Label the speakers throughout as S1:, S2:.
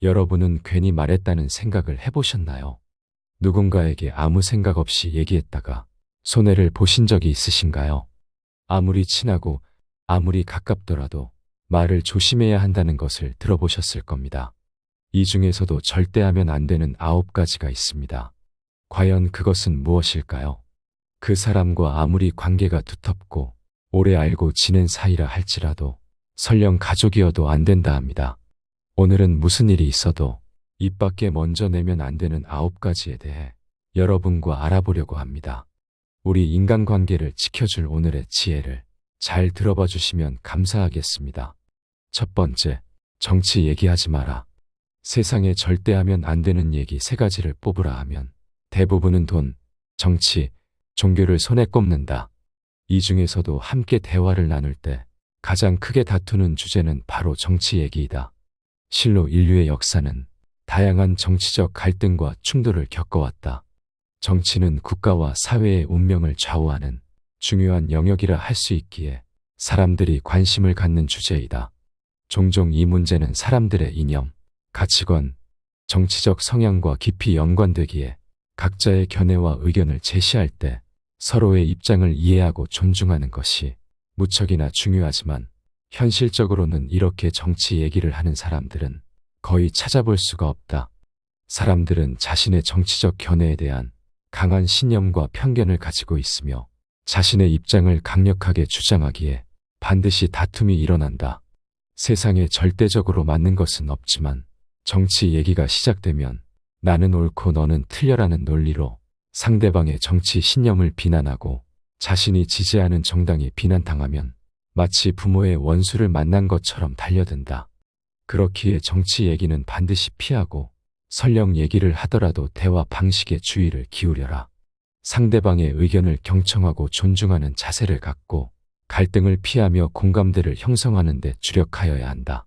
S1: 여러분은 괜히 말했다는 생각을 해보셨나요? 누군가에게 아무 생각 없이 얘기했다가 손해를 보신 적이 있으신가요? 아무리 친하고 아무리 가깝더라도 말을 조심해야 한다는 것을 들어보셨을 겁니다. 이 중에서도 절대 하면 안 되는 9가지가 있습니다. 과연 그것은 무엇일까요? 그 사람과 아무리 관계가 두텁고 오래 알고 지낸 사이라 할지라도 설령 가족이어도 안 된다 합니다. 오늘은 무슨 일이 있어도 입 밖에 먼저 내면 안 되는 9가지에 대해 여러분과 알아보려고 합니다. 우리 인간관계를 지켜줄 오늘의 지혜를 잘 들어봐 주시면 감사하겠습니다. 첫 번째, 정치 얘기하지 마라. 세상에 절대 하면 안 되는 얘기 3가지를 뽑으라 하면 대부분은 돈, 정치, 종교를 손에 꼽는다. 이 중에서도 함께 대화를 나눌 때 가장 크게 다투는 주제는 바로 정치 얘기이다. 실로 인류의 역사는 다양한 정치적 갈등과 충돌을 겪어왔다. 정치는 국가와 사회의 운명을 좌우하는 중요한 영역이라 할 수 있기에 사람들이 관심을 갖는 주제이다. 종종 이 문제는 사람들의 이념, 가치관, 정치적 성향과 깊이 연관되기에 각자의 견해와 의견을 제시할 때 서로의 입장을 이해하고 존중하는 것이 무척이나 중요하지만 현실적으로는 이렇게 정치 얘기를 하는 사람들은 거의 찾아볼 수가 없다. 사람들은 자신의 정치적 견해에 대한 강한 신념과 편견을 가지고 있으며 자신의 입장을 강력하게 주장하기에 반드시 다툼이 일어난다. 세상에 절대적으로 맞는 것은 없지만 정치 얘기가 시작되면 나는 옳고 너는 틀려라는 논리로 상대방의 정치 신념을 비난하고 자신이 지지하는 정당이 비난당하면 마치 부모의 원수를 만난 것처럼 달려든다. 그렇기에 정치 얘기는 반드시 피하고 설령 얘기를 하더라도 대화 방식에 주의를 기울여라. 상대방의 의견을 경청하고 존중하는 자세를 갖고 갈등을 피하며 공감대를 형성하는 데 주력하여야 한다.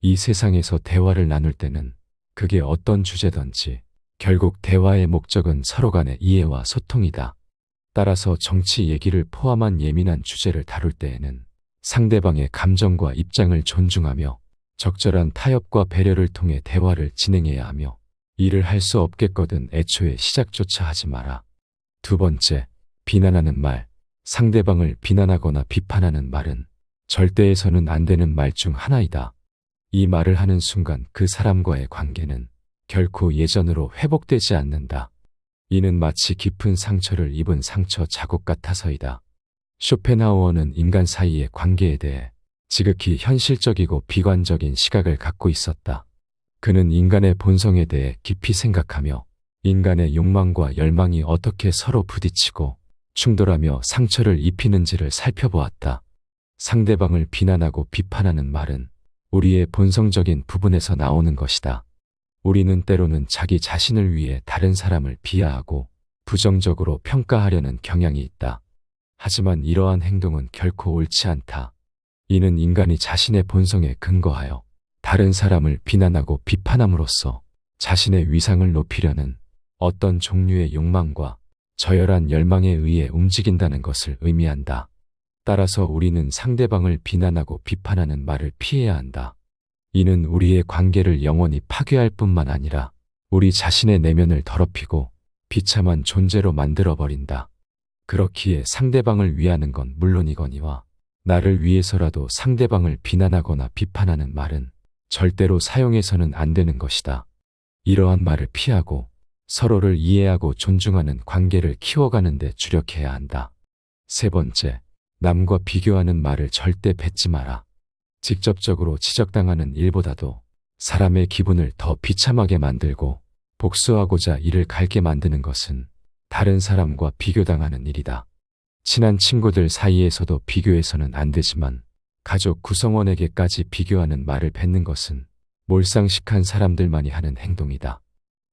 S1: 이 세상에서 대화를 나눌 때는 그게 어떤 주제든지 결국 대화의 목적은 서로 간의 이해와 소통이다. 따라서 정치 얘기를 포함한 예민한 주제를 다룰 때에는 상대방의 감정과 입장을 존중하며 적절한 타협과 배려를 통해 대화를 진행해야 하며 일을 할 수 없겠거든 애초에 시작조차 하지 마라. 두 번째, 비난하는 말. 상대방을 비난하거나 비판하는 말은 절대 해서는 안 되는 말 중 하나이다. 이 말을 하는 순간 그 사람과의 관계는 결코 예전으로 회복되지 않는다. 이는 마치 깊은 상처를 입은 상처 자국 같아서이다. 쇼펜하우어는 인간 사이의 관계에 대해 지극히 현실적이고 비관적인 시각을 갖고 있었다. 그는 인간의 본성에 대해 깊이 생각하며 인간의 욕망과 열망이 어떻게 서로 부딪히고 충돌하며 상처를 입히는지를 살펴보았다. 상대방을 비난하고 비판하는 말은 우리의 본성적인 부분에서 나오는 것이다. 우리는 때로는 자기 자신을 위해 다른 사람을 비하하고 부정적으로 평가하려는 경향이 있다. 하지만 이러한 행동은 결코 옳지 않다. 이는 인간이 자신의 본성에 근거하여 다른 사람을 비난하고 비판함으로써 자신의 위상을 높이려는 어떤 종류의 욕망과 저열한 열망에 의해 움직인다는 것을 의미한다. 따라서 우리는 상대방을 비난하고 비판하는 말을 피해야 한다. 이는 우리의 관계를 영원히 파괴할 뿐만 아니라 우리 자신의 내면을 더럽히고 비참한 존재로 만들어버린다. 그렇기에 상대방을 위하는 건 물론이거니와 나를 위해서라도 상대방을 비난하거나 비판하는 말은 절대로 사용해서는 안 되는 것이다. 이러한 말을 피하고 서로를 이해하고 존중하는 관계를 키워가는 데 주력해야 한다. 세 번째, 남과 비교하는 말을 절대 뱉지 마라. 직접적으로 지적당하는 일보다도 사람의 기분을 더 비참하게 만들고 복수하고자 이를 갈게 만드는 것은 다른 사람과 비교당하는 일이다. 친한 친구들 사이에서도 비교해서는 안 되지만 가족 구성원에게까지 비교하는 말을 뱉는 것은 몰상식한 사람들만이 하는 행동이다.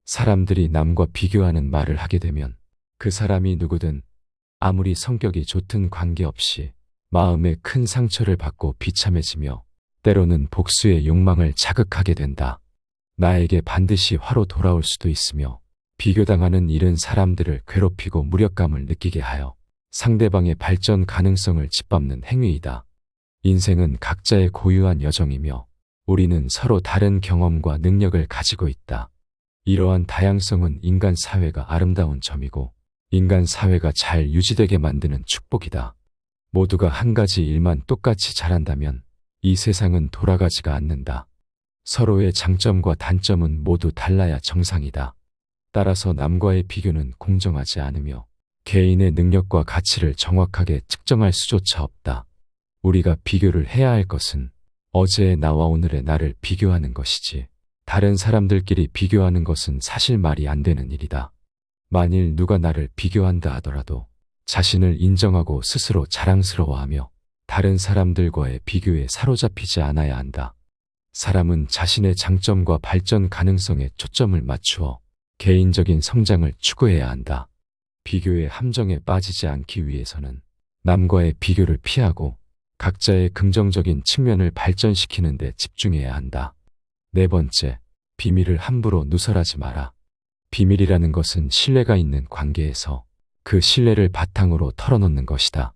S1: 사람들이 남과 비교하는 말을 하게 되면 그 사람이 누구든 아무리 성격이 좋든 관계없이 마음에 큰 상처를 받고 비참해지며 때로는 복수의 욕망을 자극하게 된다. 나에게 반드시 화로 돌아올 수도 있으며 비교당하는 일은 사람들을 괴롭히고 무력감을 느끼게 하여 상대방의 발전 가능성을 짓밟는 행위이다. 인생은 각자의 고유한 여정이며 우리는 서로 다른 경험과 능력을 가지고 있다. 이러한 다양성은 인간 사회가 아름다운 점이고 인간 사회가 잘 유지되게 만드는 축복이다. 모두가 한 가지 일만 똑같이 잘한다면 이 세상은 돌아가지가 않는다. 서로의 장점과 단점은 모두 달라야 정상이다. 따라서 남과의 비교는 공정하지 않으며 개인의 능력과 가치를 정확하게 측정할 수조차 없다. 우리가 비교를 해야 할 것은 어제의 나와 오늘의 나를 비교하는 것이지 다른 사람들끼리 비교하는 것은 사실 말이 안 되는 일이다. 만일 누가 나를 비교한다 하더라도 자신을 인정하고 스스로 자랑스러워하며 다른 사람들과의 비교에 사로잡히지 않아야 한다. 사람은 자신의 장점과 발전 가능성에 초점을 맞추어 개인적인 성장을 추구해야 한다. 비교의 함정에 빠지지 않기 위해서는 남과의 비교를 피하고 각자의 긍정적인 측면을 발전시키는 데 집중해야 한다. 네 번째, 비밀을 함부로 누설하지 마라. 비밀이라는 것은 신뢰가 있는 관계에서 그 신뢰를 바탕으로 털어놓는 것이다.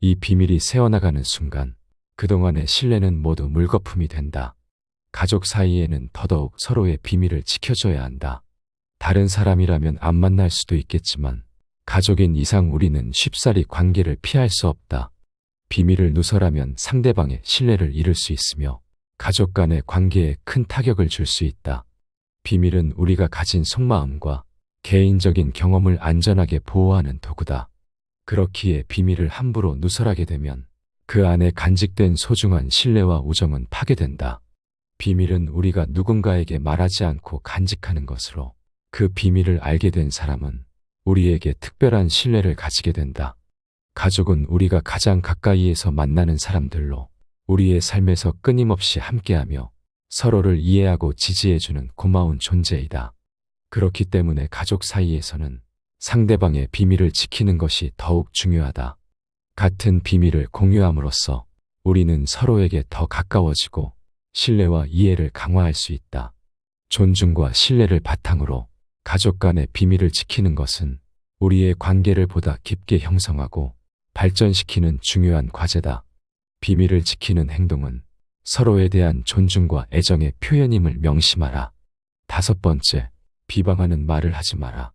S1: 이 비밀이 새어나가는 순간 그동안의 신뢰는 모두 물거품이 된다. 가족 사이에는 더더욱 서로의 비밀을 지켜줘야 한다. 다른 사람이라면 안 만날 수도 있겠지만 가족인 이상 우리는 쉽사리 관계를 피할 수 없다. 비밀을 누설하면 상대방의 신뢰를 잃을 수 있으며 가족 간의 관계에 큰 타격을 줄 수 있다. 비밀은 우리가 가진 속마음과 개인적인 경험을 안전하게 보호하는 도구다. 그렇기에 비밀을 함부로 누설하게 되면 그 안에 간직된 소중한 신뢰와 우정은 파괴된다. 비밀은 우리가 누군가에게 말하지 않고 간직하는 것으로 그 비밀을 알게 된 사람은 우리에게 특별한 신뢰를 가지게 된다. 가족은 우리가 가장 가까이에서 만나는 사람들로 우리의 삶에서 끊임없이 함께하며 서로를 이해하고 지지해주는 고마운 존재이다. 그렇기 때문에 가족 사이에서는 상대방의 비밀을 지키는 것이 더욱 중요하다. 같은 비밀을 공유함으로써 우리는 서로에게 더 가까워지고 신뢰와 이해를 강화할 수 있다. 존중과 신뢰를 바탕으로 가족 간의 비밀을 지키는 것은 우리의 관계를 보다 깊게 형성하고 발전시키는 중요한 과제다. 비밀을 지키는 행동은 서로에 대한 존중과 애정의 표현임을 명심하라. 다섯 번째, 비방하는 말을 하지 마라.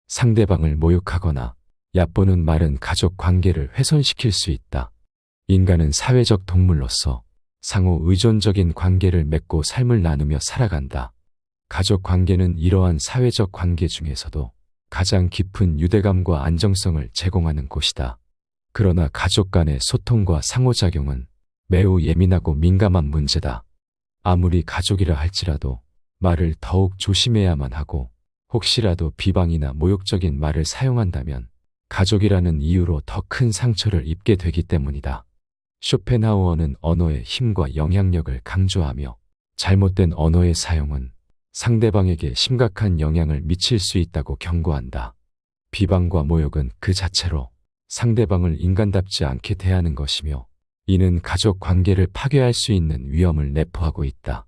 S1: 상대방을 모욕하거나 얕보는 말은 가족 관계를 훼손시킬 수 있다. 인간은 사회적 동물로서 상호 의존적인 관계를 맺고 삶을 나누며 살아간다. 가족 관계는 이러한 사회적 관계 중에서도 가장 깊은 유대감과 안정성을 제공하는 곳이다. 그러나 가족 간의 소통과 상호작용은 매우 예민하고 민감한 문제다. 아무리 가족이라 할지라도 말을 더욱 조심해야만 하고 혹시라도 비방이나 모욕적인 말을 사용한다면 가족이라는 이유로 더 큰 상처를 입게 되기 때문이다. 쇼펜하우어는 언어의 힘과 영향력을 강조하며 잘못된 언어의 사용은 상대방에게 심각한 영향을 미칠 수 있다고 경고한다. 비방과 모욕은 그 자체로 상대방을 인간답지 않게 대하는 것이며 이는 가족 관계를 파괴할 수 있는 위험을 내포하고 있다.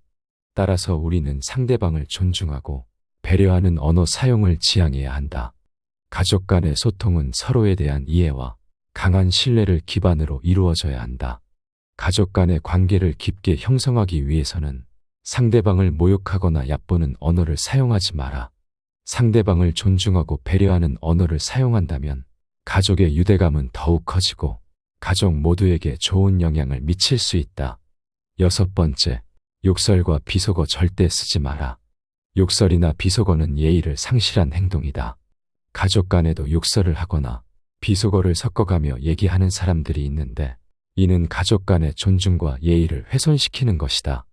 S1: 따라서 우리는 상대방을 존중하고 배려하는 언어 사용을 지향해야 한다. 가족 간의 소통은 서로에 대한 이해와 강한 신뢰를 기반으로 이루어져야 한다. 가족 간의 관계를 깊게 형성하기 위해서는 상대방을 모욕하거나 얕보는 언어를 사용하지 마라. 상대방을 존중하고 배려하는 언어를 사용한다면 가족의 유대감은 더욱 커지고 가족 모두에게 좋은 영향을 미칠 수 있다. 여섯 번째, 욕설과 비속어 절대 쓰지 마라. 욕설이나 비속어는 예의를 상실한 행동이다. 가족 간에도 욕설을 하거나 비속어를 섞어가며 얘기하는 사람들이 있는데 이는 가족 간의 존중과 예의를 훼손시키는 것이다.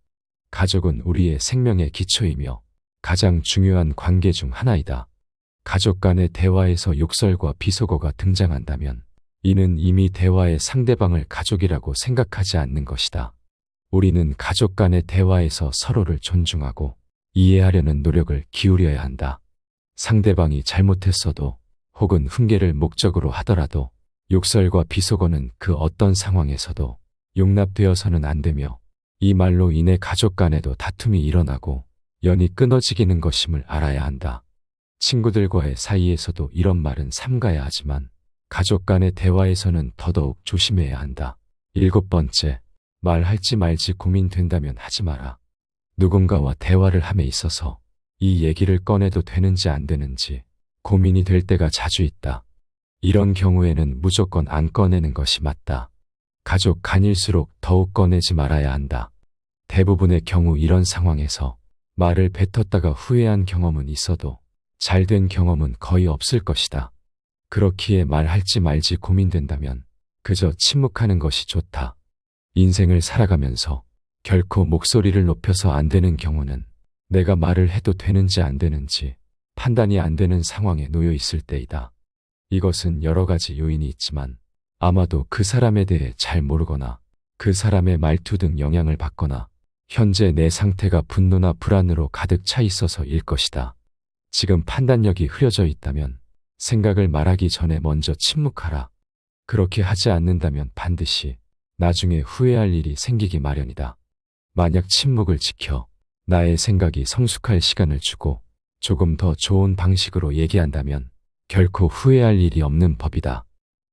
S1: 가족은 우리의 생명의 기초이며 가장 중요한 관계 중 하나이다. 가족 간의 대화에서 욕설과 비속어가 등장한다면 이는 이미 대화의 상대방을 가족이라고 생각하지 않는 것이다. 우리는 가족 간의 대화에서 서로를 존중하고 이해하려는 노력을 기울여야 한다. 상대방이 잘못했어도 혹은 훈계를 목적으로 하더라도 욕설과 비속어는 그 어떤 상황에서도 용납되어서는 안 되며 이 말로 인해 가족 간에도 다툼이 일어나고 연이 끊어지기는 것임을 알아야 한다. 친구들과의 사이에서도 이런 말은 삼가야 하지만 가족 간의 대화에서는 더더욱 조심해야 한다. 일곱 번째, 말할지 말지 고민된다면 하지 마라. 누군가와 대화를 함에 있어서 이 얘기를 꺼내도 되는지 안 되는지 고민이 될 때가 자주 있다. 이런 경우에는 무조건 안 꺼내는 것이 맞다. 가족 간일수록 더욱 꺼내지 말아야 한다. 대부분의 경우 이런 상황에서 말을 뱉었다가 후회한 경험은 있어도 잘된 경험은 거의 없을 것이다. 그렇기에 말할지 말지 고민된다면 그저 침묵하는 것이 좋다. 인생을 살아가면서 결코 목소리를 높여서 안 되는 경우는 내가 말을 해도 되는지 안 되는지 판단이 안 되는 상황에 놓여 있을 때이다. 이것은 여러 가지 요인이 있지만 아마도 그 사람에 대해 잘 모르거나 그 사람의 말투 등 영향을 받거나 현재 내 상태가 분노나 불안으로 가득 차 있어서일 것이다. 지금 판단력이 흐려져 있다면 생각을 말하기 전에 먼저 침묵하라. 그렇게 하지 않는다면 반드시 나중에 후회할 일이 생기기 마련이다. 만약 침묵을 지켜 나의 생각이 성숙할 시간을 주고 조금 더 좋은 방식으로 얘기한다면 결코 후회할 일이 없는 법이다.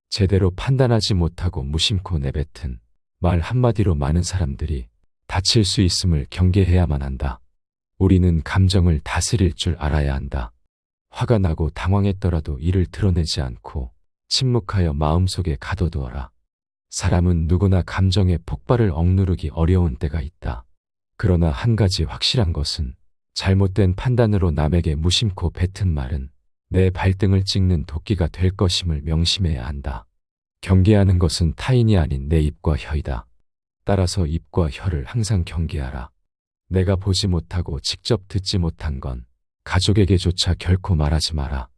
S1: 제대로 판단하지 못하고 무심코 내뱉은 말 한마디로 많은 사람들이 다칠 수 있음을 경계해야만 한다. 우리는 감정을 다스릴 줄 알아야 한다. 화가 나고 당황했더라도 이를 드러내지 않고 침묵하여 마음속에 가둬두어라. 사람은 누구나 감정의 폭발을 억누르기 어려운 때가 있다. 그러나 한 가지 확실한 것은 잘못된 판단으로 남에게 무심코 뱉은 말은 내 발등을 찍는 도끼가 될 것임을 명심해야 한다. 경계하는 것은 타인이 아닌 내 입과 혀이다. 따라서 입과 혀를 항상 경계하라. 내가 보지 못하고 직접 듣지 못한 건 가족에게조차 결코 말하지 마라.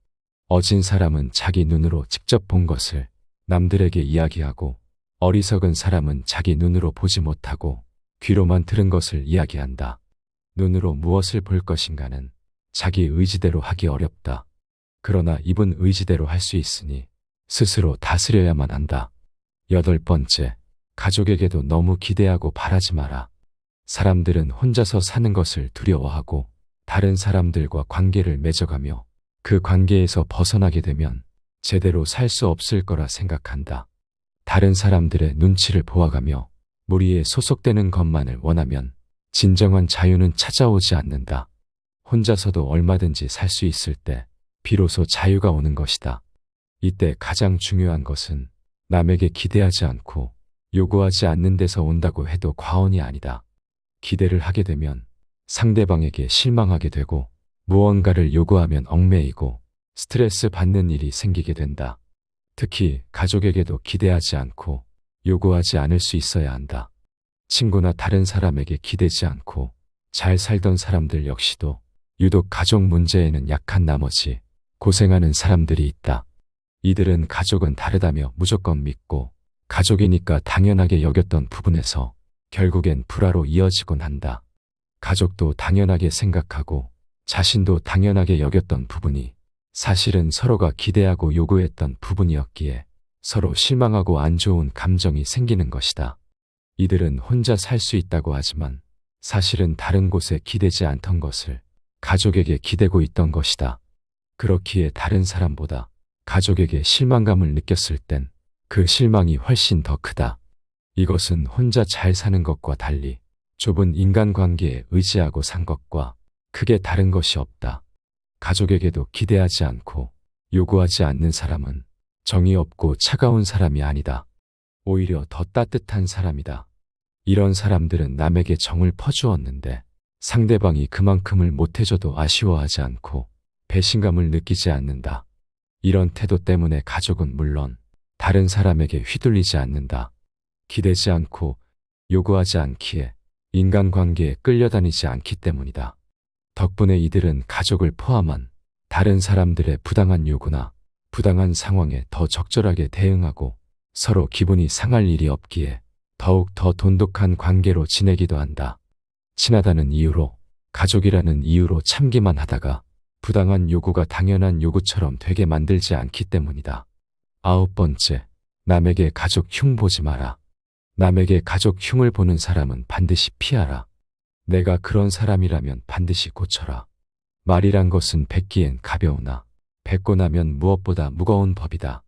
S1: 어진 사람은 자기 눈으로 직접 본 것을 남들에게 이야기하고 어리석은 사람은 자기 눈으로 보지 못하고 귀로만 들은 것을 이야기한다. 눈으로 무엇을 볼 것인가는 자기 의지대로 하기 어렵다. 그러나 입은 의지대로 할 수 있으니 스스로 다스려야만 한다. 8번째, 가족에게도 너무 기대하고 바라지 마라. 사람들은 혼자서 사는 것을 두려워하고 다른 사람들과 관계를 맺어가며 그 관계에서 벗어나게 되면 제대로 살 수 없을 거라 생각한다. 다른 사람들의 눈치를 보아가며 무리에 소속되는 것만을 원하면 진정한 자유는 찾아오지 않는다. 혼자서도 얼마든지 살 수 있을 때 비로소 자유가 오는 것이다. 이때 가장 중요한 것은 남에게 기대하지 않고 요구하지 않는 데서 온다고 해도 과언이 아니다. 기대를 하게 되면 상대방에게 실망하게 되고 무언가를 요구하면 얽매이고 스트레스 받는 일이 생기게 된다. 특히 가족에게도 기대하지 않고 요구하지 않을 수 있어야 한다. 친구나 다른 사람에게 기대지 않고 잘 살던 사람들 역시도 유독 가족 문제에는 약한 나머지 고생하는 사람들이 있다. 이들은 가족은 다르다며 무조건 믿고 가족이니까 당연하게 여겼던 부분에서 결국엔 불화로 이어지곤 한다. 가족도 당연하게 생각하고 자신도 당연하게 여겼던 부분이 사실은 서로가 기대하고 요구했던 부분이었기에 서로 실망하고 안 좋은 감정이 생기는 것이다. 이들은 혼자 살 수 있다고 하지만 사실은 다른 곳에 기대지 않던 것을 가족에게 기대고 있던 것이다. 그렇기에 다른 사람보다 가족에게 실망감을 느꼈을 땐 그 실망이 훨씬 더 크다. 이것은 혼자 잘 사는 것과 달리 좁은 인간관계에 의지하고 산 것과 크게 다른 것이 없다. 가족에게도 기대하지 않고 요구하지 않는 사람은 정이 없고 차가운 사람이 아니다. 오히려 더 따뜻한 사람이다. 이런 사람들은 남에게 정을 퍼주었는데 상대방이 그만큼을 못해줘도 아쉬워하지 않고 배신감을 느끼지 않는다. 이런 태도 때문에 가족은 물론 다른 사람에게 휘둘리지 않는다. 기대지 않고 요구하지 않기에 인간관계에 끌려다니지 않기 때문이다. 덕분에 이들은 가족을 포함한 다른 사람들의 부당한 요구나 부당한 상황에 더 적절하게 대응하고 서로 기분이 상할 일이 없기에 더욱 더 돈독한 관계로 지내기도 한다. 친하다는 이유로, 가족이라는 이유로 참기만 하다가 부당한 요구가 당연한 요구처럼 되게 만들지 않기 때문이다. 9번째, 남에게 가족 흉 보지 마라. 남에게 가족 흉을 보는 사람은 반드시 피하라. 내가 그런 사람이라면 반드시 고쳐라. 말이란 것은 뱉기엔 가벼우나 뱉고 나면 무엇보다 무거운 법이다.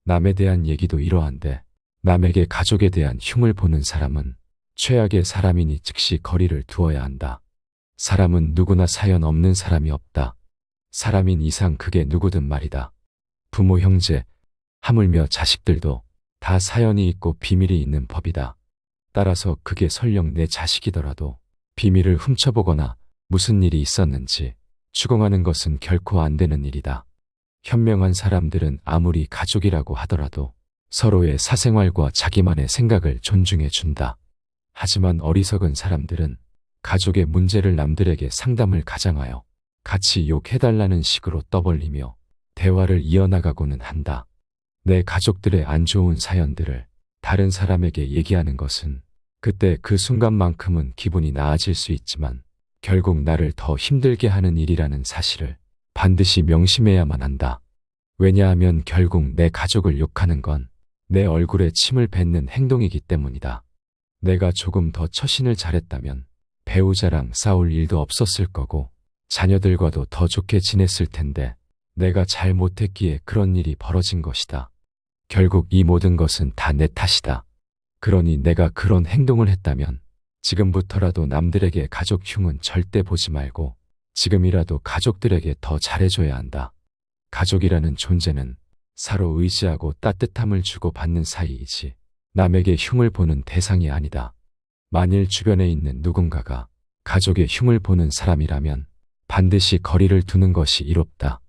S1: 남에 대한 얘기도 이러한데 남에게 가족에 대한 흉을 보는 사람은 최악의 사람이니 즉시 거리를 두어야 한다. 사람은 누구나 사연 없는 사람이 없다. 사람인 이상 그게 누구든 말이다. 부모, 형제, 하물며 자식들도 다 사연이 있고 비밀이 있는 법이다. 따라서 그게 설령 내 자식이더라도 비밀을 훔쳐보거나 무슨 일이 있었는지 추궁하는 것은 결코 안 되는 일이다. 현명한 사람들은 아무리 가족이라고 하더라도 서로의 사생활과 자기만의 생각을 존중해 준다. 하지만 어리석은 사람들은 가족의 문제를 남들에게 상담을 가장하여 같이 욕해달라는 식으로 떠벌리며 대화를 이어나가고는 한다. 내 가족들의 안 좋은 사연들을 다른 사람에게 얘기하는 것은 그때 그 순간만큼은 기분이 나아질 수 있지만 결국 나를 더 힘들게 하는 일이라는 사실을 반드시 명심해야만 한다. 왜냐하면 결국 내 가족을 욕하는 건 내 얼굴에 침을 뱉는 행동이기 때문이다. 내가 조금 더 처신을 잘했다면 배우자랑 싸울 일도 없었을 거고 자녀들과도 더 좋게 지냈을 텐데 내가 잘 못했기에 그런 일이 벌어진 것이다. 결국 이 모든 것은 다 내 탓이다. 그러니 내가 그런 행동을 했다면 지금부터라도 남들에게 가족 흉은 절대 보지 말고 지금이라도 가족들에게 더 잘해줘야 한다. 가족이라는 존재는 서로 의지하고 따뜻함을 주고받는 사이이지 남에게 흉을 보는 대상이 아니다. 만일 주변에 있는 누군가가 가족의 흉을 보는 사람이라면 반드시 거리를 두는 것이 이롭다.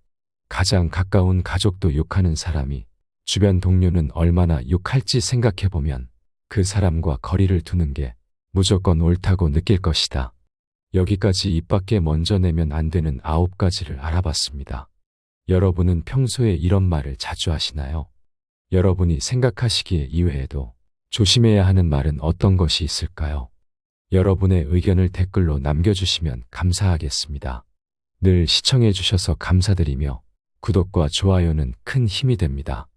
S1: 가장 가까운 가족도 욕하는 사람이 주변 동료는 얼마나 욕할지 생각해보면 그 사람과 거리를 두는 게 무조건 옳다고 느낄 것이다. 여기까지 입 밖에 먼저 내면 안 되는 9가지를 알아봤습니다. 여러분은 평소에 이런 말을 자주 하시나요? 여러분이 생각하시기에 이외에도 조심해야 하는 말은 어떤 것이 있을까요? 여러분의 의견을 댓글로 남겨주시면 감사하겠습니다. 늘 시청해주셔서 감사드리며 구독과 좋아요는 큰 힘이 됩니다.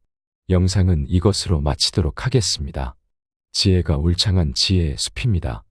S1: 영상은 이것으로 마치도록 하겠습니다. 지혜가 울창한 지혜의 숲입니다.